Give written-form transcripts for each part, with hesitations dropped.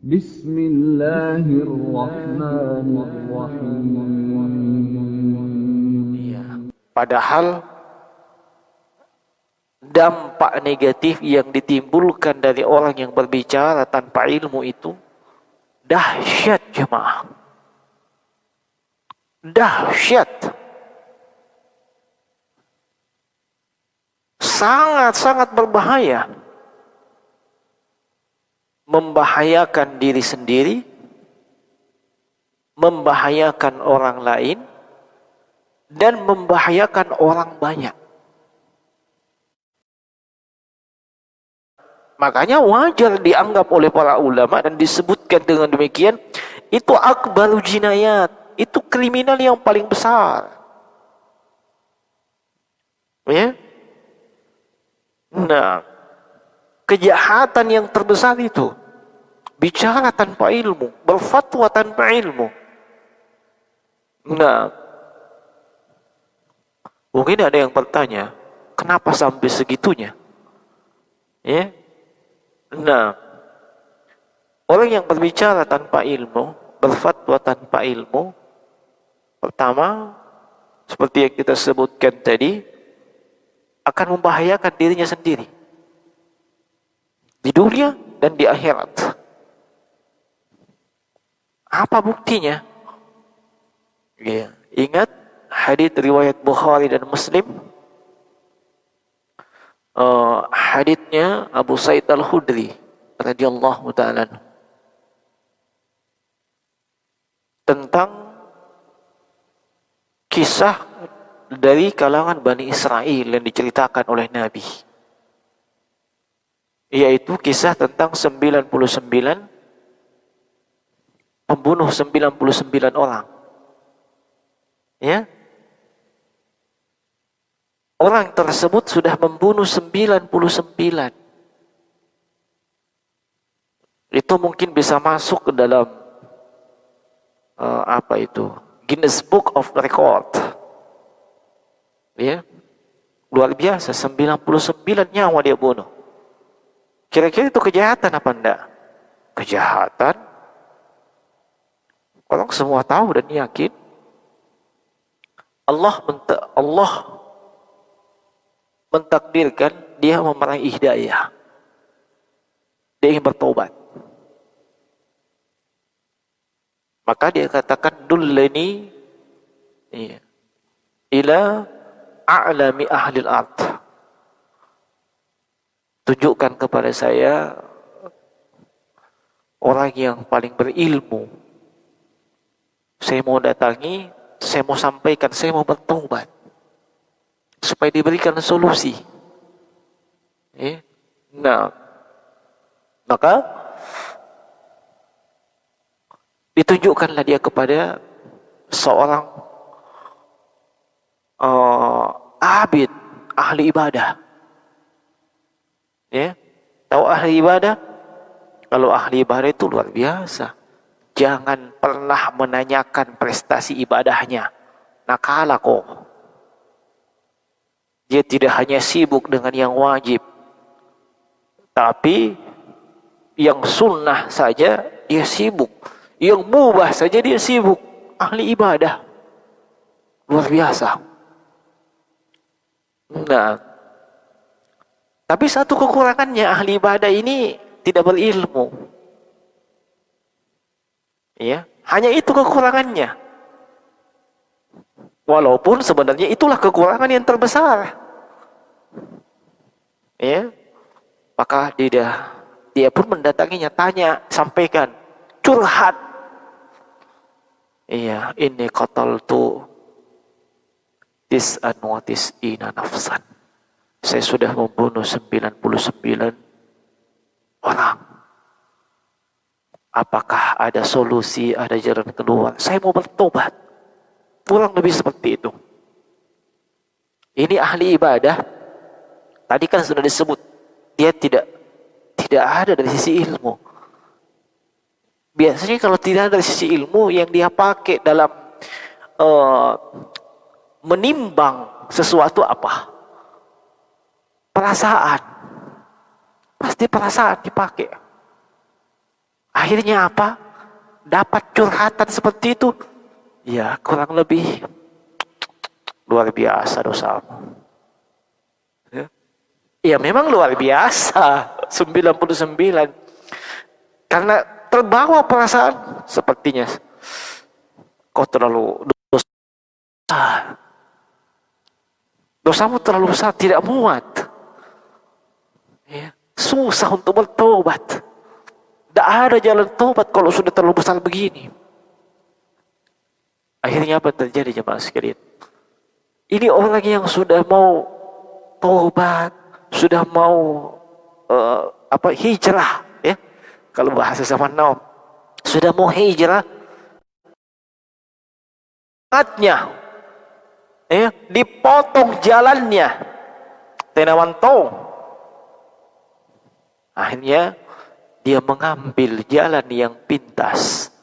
Bismillahirrahmanirrahim. Iya. Padahal dampak negatif yang ditimbulkan dari orang yang berbicara tanpa ilmu itu dahsyat, jemaah. Dahsyat. Sangat-sangat berbahaya. Membahayakan diri sendiri, membahayakan orang lain, dan membahayakan orang banyak. Makanya wajar dianggap oleh para ulama dan disebutkan dengan demikian, itu akbaru jinayat, itu kriminal yang paling besar. Ya? Nah, kejahatan yang terbesar itu bicara tanpa ilmu, berfatwa tanpa ilmu. Nah, mungkin ada yang bertanya, kenapa sampai segitunya? Ya? Nah, orang yang berbicara tanpa ilmu, berfatwa tanpa ilmu, pertama, seperti yang kita sebutkan tadi, akan membahayakan dirinya sendiri di dunia dan di akhirat. Apa buktinya? Ya, ingat hadis riwayat Bukhari dan Muslim, haditsnya Abu Sa'id Al-Khudri radhiyallahu ta'ala tentang kisah dari kalangan Bani Israel yang diceritakan oleh Nabi, yaitu kisah tentang 99 pembunuh 99 orang. Ya. Orang tersebut sudah membunuh 99. Itu mungkin bisa masuk ke dalam Guinness Book of Record. Ya. Luar biasa, 99 nyawa dia bunuh. Kira-kira itu kejahatan apa enggak? Kejahatan. Orang semua tahu dan yakin. Allah mentakdirkan dia memeraih hidayah. Dia ingin bertobat. Maka dia katakan, dullani ila a'lami ahlil ard. Tunjukkan kepada saya orang yang paling berilmu. Saya mau datangi, saya mau sampaikan, saya mau bertobat, supaya diberikan solusi. Nah, maka ditunjukkanlah dia kepada seorang abid, ahli ibadah. Ya, tahu ahli ibadah? Kalau ahli ibadah itu luar biasa. Jangan pernah menanyakan prestasi ibadahnya. Nakala kok. Dia tidak hanya sibuk dengan yang wajib, tapi yang sunnah saja dia sibuk. Yang mubah saja dia sibuk. Ahli ibadah. Luar biasa. Nah, tapi satu kekurangannya, ahli ibadah ini tidak berilmu. Ya, hanya itu kekurangannya. Walaupun sebenarnya itulah kekurangan yang terbesar. Ya, maka dia pun mendatanginya, tanya, sampaikan, curhat. Iya, ini qataltu tis'an wa tis'ina nafsan. Saya sudah membunuh 99 orang. Apakah ada solusi, ada jalan keluar? Saya mau bertobat. Kurang lebih seperti itu. Ini ahli ibadah. Tadi kan sudah disebut, dia tidak ada dari sisi ilmu. Biasanya kalau tidak ada dari sisi ilmu, yang dia pakai dalam menimbang sesuatu apa? Perasaan. Pasti perasaan dipakai. Akhirnya apa? Dapat curhatan seperti itu. Ya, kurang lebih luar biasa dosamu. Ya, ya memang luar biasa. 99. Karena terbawa perasaan sepertinya. Kau terlalu dosa. Dosamu terlalu besar, tidak muat. Ya, susah untuk bertobat. Tidak ada jalan tobat kalau sudah terlalu besar begini. Akhirnya apa yang terjadi jemaah sekalian? Ini orang yang sudah mau tobat, sudah mau hijrah, ya. Kalau bahasa zaman now, sudah mau hijrah, matnya, ya, dipotong jalannya, tenawanto. Akhirnya dia mengambil jalan yang pintas.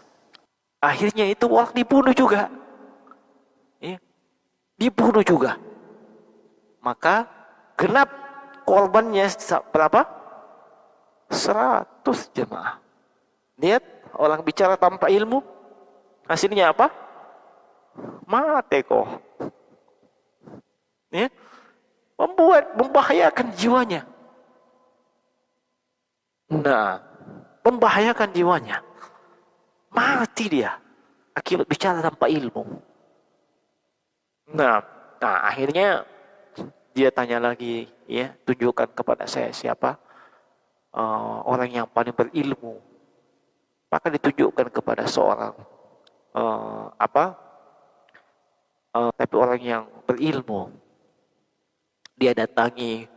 Akhirnya itu orang dibunuh juga, ya, dibunuh juga. Maka genap korbannya berapa? 100 jemaah. Lihat orang bicara tanpa ilmu, hasilnya apa? Mati kok. Ya, membahayakan jiwanya. Nah, membahayakan jiwanya. Mati dia akibat bicara tanpa ilmu. Nah, akhirnya dia tanya lagi, ya, tunjukkan kepada saya siapa orang yang paling berilmu. Maka ditunjukkan kepada seorang tapi orang yang berilmu. Dia datangi,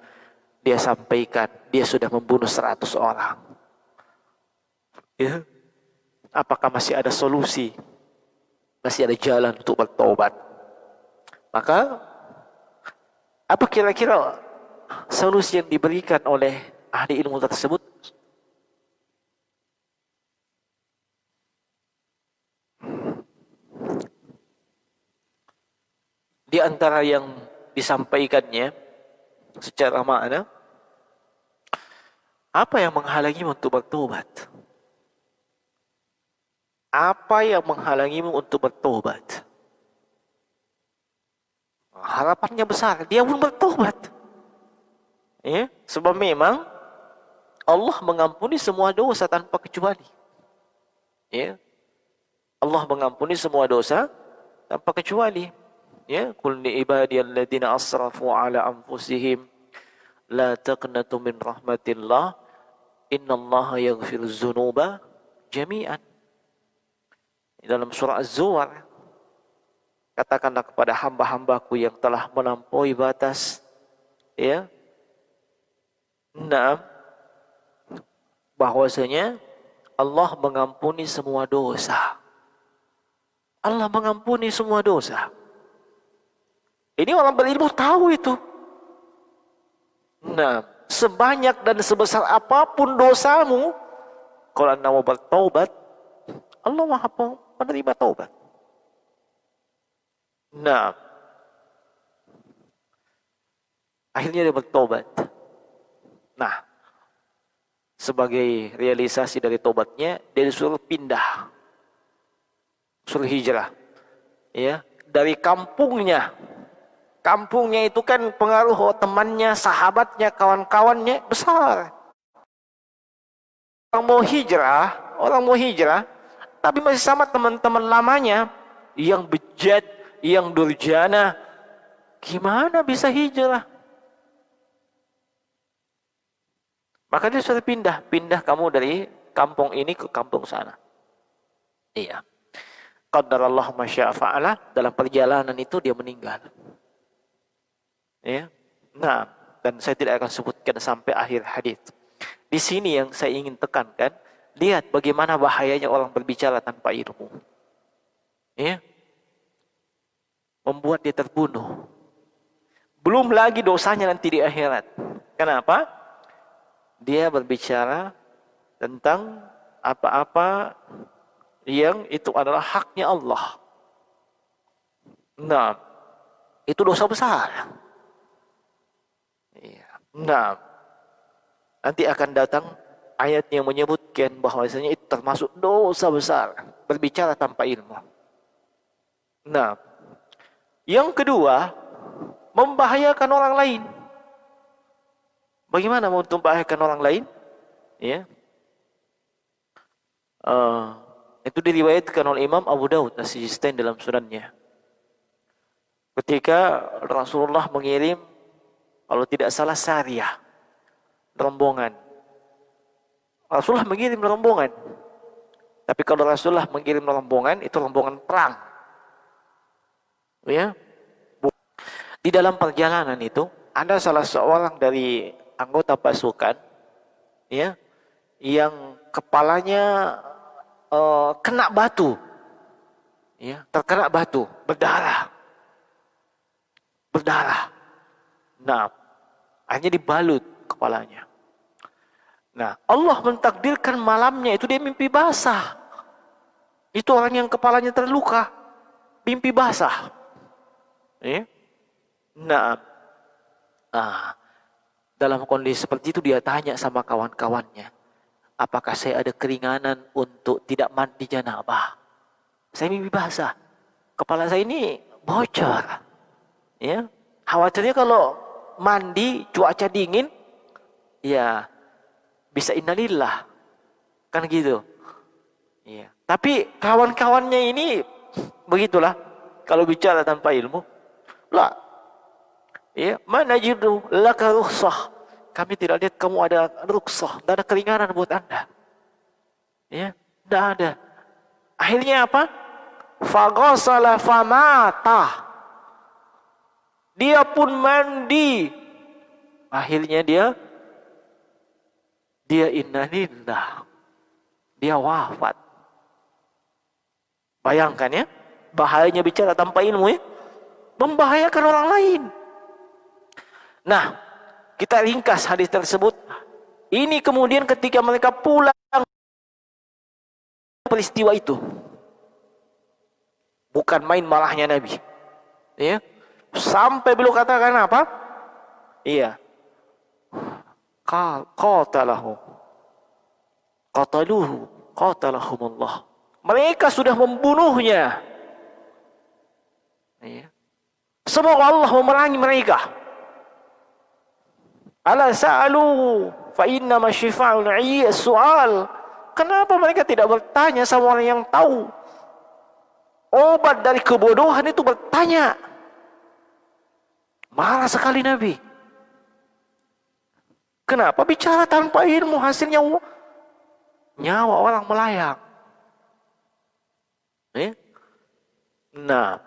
dia sampaikan, dia sudah membunuh 100 orang. Ya. Apakah masih ada solusi? Masih ada jalan untuk bertobat? Maka apa kira-kira solusi yang diberikan oleh ahli ilmu tersebut? Di antara yang disampaikannya secara makna, apa yang menghalangimu untuk bertobat? Apa yang menghalangimu untuk bertobat? Harapannya besar, dia pun bertobat. Ya, sebab memang Allah mengampuni semua dosa tanpa kecuali. Ya. Allah mengampuni semua dosa tanpa kecuali. Ya, qul li ibadiyalladzina asrafu ala anfusihim la taqnatu min rahmatillah innallaha yaghfiruz dzunuba jami'an. Dalam surah Az-Zumar, katakanlah kepada hamba-hambaku yang telah melampaui batas, ya, bahwasanya Allah mengampuni semua dosa. Allah mengampuni semua dosa. Ini orang berilmu tahu itu. Sebanyak dan sebesar apapun dosamu, kalau Anda mau bertaubat, Allah Maha menerima taubat. Akhirnya dia bertobat. Sebagai realisasi dari tobatnya, dia disuruh pindah, suruh hijrah, ya, dari kampungnya. Kampungnya itu kan pengaruh temannya, sahabatnya, kawan-kawannya besar. Orang mau hijrah, tapi masih sama teman-teman lamanya yang bejat, yang durjana. Gimana bisa hijrah? Maka dia sudah pindah kamu dari kampung ini ke kampung sana. Iya. Qadarallahu ma syaa fa'ala, dalam perjalanan itu dia meninggal. Ya. Dan saya tidak akan sebutkan sampai akhir hadis. Di sini yang saya ingin tekankan, lihat bagaimana bahayanya orang berbicara tanpa ilmu. Ya. Membuat dia terbunuh. Belum lagi dosanya nanti di akhirat. Kenapa? Dia berbicara tentang apa-apa yang itu adalah haknya Allah. Itu dosa besar. Nanti akan datang ayat yang menyebutkan bahwasanya itu termasuk dosa besar, berbicara tanpa ilmu. Nah, yang kedua, membahayakan orang lain. Bagaimana mau membahayakan orang lain? Ya, itu diriwayatkan oleh Imam Abu Daud As-Sijistani dalam sunannya. Ketika Rasulullah mengirim, kalau tidak salah, Sariyah, rombongan. Rasulullah mengirim rombongan. Tapi kalau Rasulullah mengirim rombongan, itu rombongan perang. Ya. Di dalam perjalanan itu, ada salah seorang dari anggota pasukan, ya, yang kepalanya kena batu, ya, terkena batu, berdarah. Nah, akhirnya dibalut kepalanya. Nah, Allah mentakdirkan malamnya itu dia mimpi basah. Itu orang yang kepalanya terluka, mimpi basah. Ya. Nah, dalam kondisi seperti itu dia tanya sama kawan-kawannya, apakah saya ada keringanan untuk tidak mandi janabah? Saya mimpi basah, kepala saya ini bocor. Ya, khawatirnya kalau mandi cuaca dingin, ya bisa innalillah, kan gitu. Ya. Tapi kawan-kawannya ini begitulah, kalau bicara tanpa ilmu, lah, ya, mana jidu laka rukhsah. Kami tidak lihat kamu ada rukhsah, tidak ada keringanan buat Anda. Ya, tidak ada. Akhirnya apa? Faghasala famata. Dia pun mandi. Akhirnya dia innalillah. Dia wafat. Bayangkan ya, bahayanya bicara tanpa ilmu ya. Membahayakan orang lain. Nah, kita ringkas hadis tersebut. Ini kemudian ketika mereka pulang peristiwa itu. Bukan main marahnya Nabi. Ya. Sampai beliau katakan apa? Iya. Qatalahumullah. Mereka sudah membunuhnya. Iya. Semoga Allah memerangi mereka. Ala sa'alu fa inna ma syifa'ul 'ayyi as-su'al. Kenapa mereka tidak bertanya sama orang yang tahu? Obat dari kebodohan itu bertanya. Marah sekali Nabi. Kenapa bicara tanpa ilmu, hasilnya nyawa orang melayang. Nah,